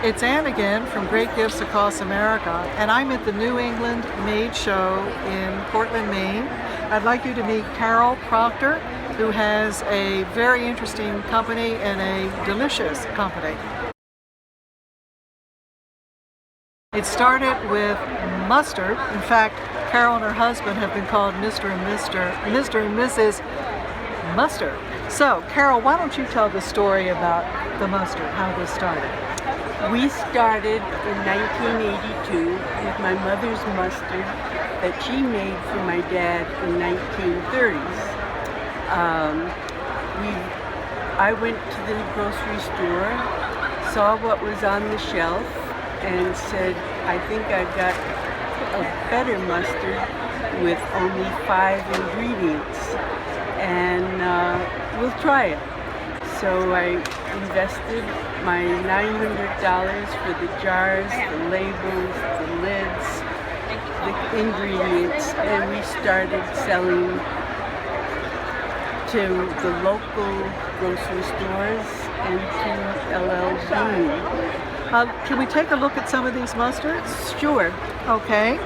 It's Ann again from Great Gifts Across America, and I'm at the New England Made Show in Portland, Maine. I'd like you to meet Carol Proctor, who has a very interesting company and a delicious company. It started with mustard. In fact, Carol and her husband have been called Mr. and Mrs. Mustard. So, Carol, why don't you tell the story about the mustard, how this started? We started in 1982 with my mother's mustard that she made for my dad in 1930s. I went to the grocery store, saw what was on the shelf, and said, I think I've got a better mustard with only 5 ingredients, and we'll try it. So I invested my $900 for the jars, the labels, the lids, the ingredients, and we started selling to the local grocery stores and to LL Bean. Can we take a look at some of these mustards? Sure. Okay.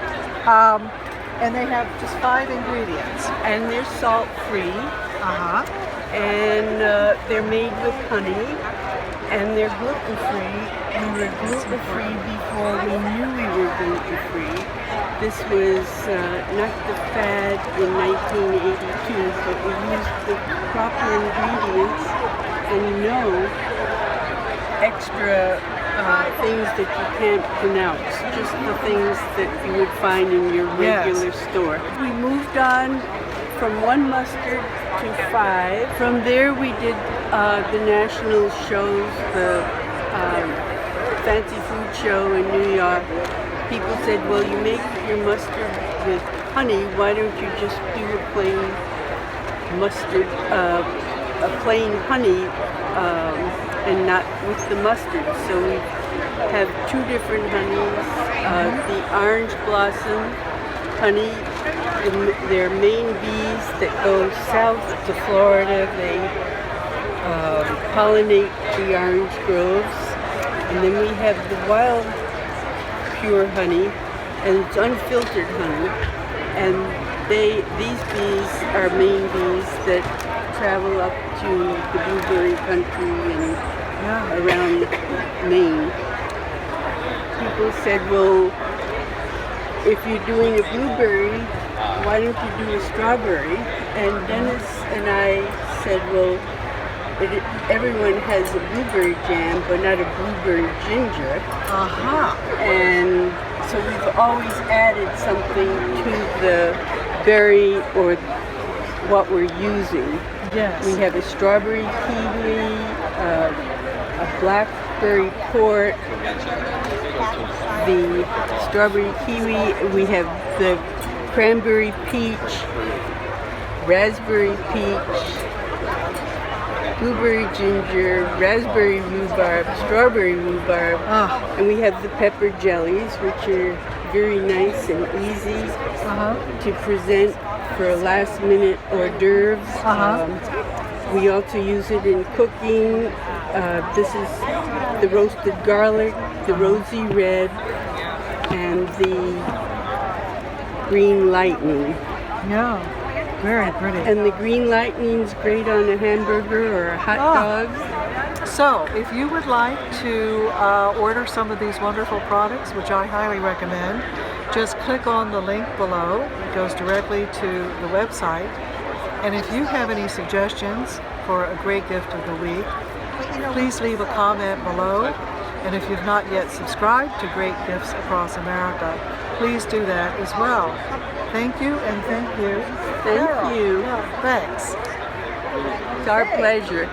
And they have just 5 ingredients. And they're salt-free. Uh-huh. And they're made with honey. And they're gluten-free. We were gluten-free before we knew we were gluten-free. This was not the fad in 1982, but we used the proper ingredients and no extra things that you can't pronounce, just the things that you would find in your regular store. We moved on from 1 mustard to 5. From there we did the national shows, the fancy food show in New York. People said, well, you make your mustard with honey, why don't you just do a plain mustard, a plain honey and not with the mustard. So we have 2 different honeys. The orange blossom honey, they're Maine bees that go south to Florida. They pollinate the orange groves. And then we have the wild pure honey, and it's unfiltered honey. And these bees are Maine bees that travel up to the blueberry country and around Maine. People said, well, if you're doing a blueberry, why don't you do a strawberry? And Dennis and I said, well, everyone has a blueberry jam, but not a blueberry ginger. And so we've always added something to the berry or what we're using. Yes. We have a strawberry kiwi, a blackberry port, the strawberry kiwi. We have the cranberry peach, raspberry peach, blueberry ginger, raspberry rhubarb, strawberry rhubarb, and we have the pepper jellies, which are very nice and easy to present for last-minute hors d'oeuvres. We also use it in cooking. This is the roasted garlic, the rosy red, and the green lightning. Yeah, very pretty. And the green lightning's great on a hamburger or a hot dog. So, if you would like to order some of these wonderful products, which I highly recommend, just click on the link below. It goes directly to the website. And if you have any suggestions for a great gift of the week, please leave a comment below. And if you've not yet subscribed to Great Gifts Across America, please do that as well. Thank you, and thank you. Thank you. Thanks. It's our pleasure.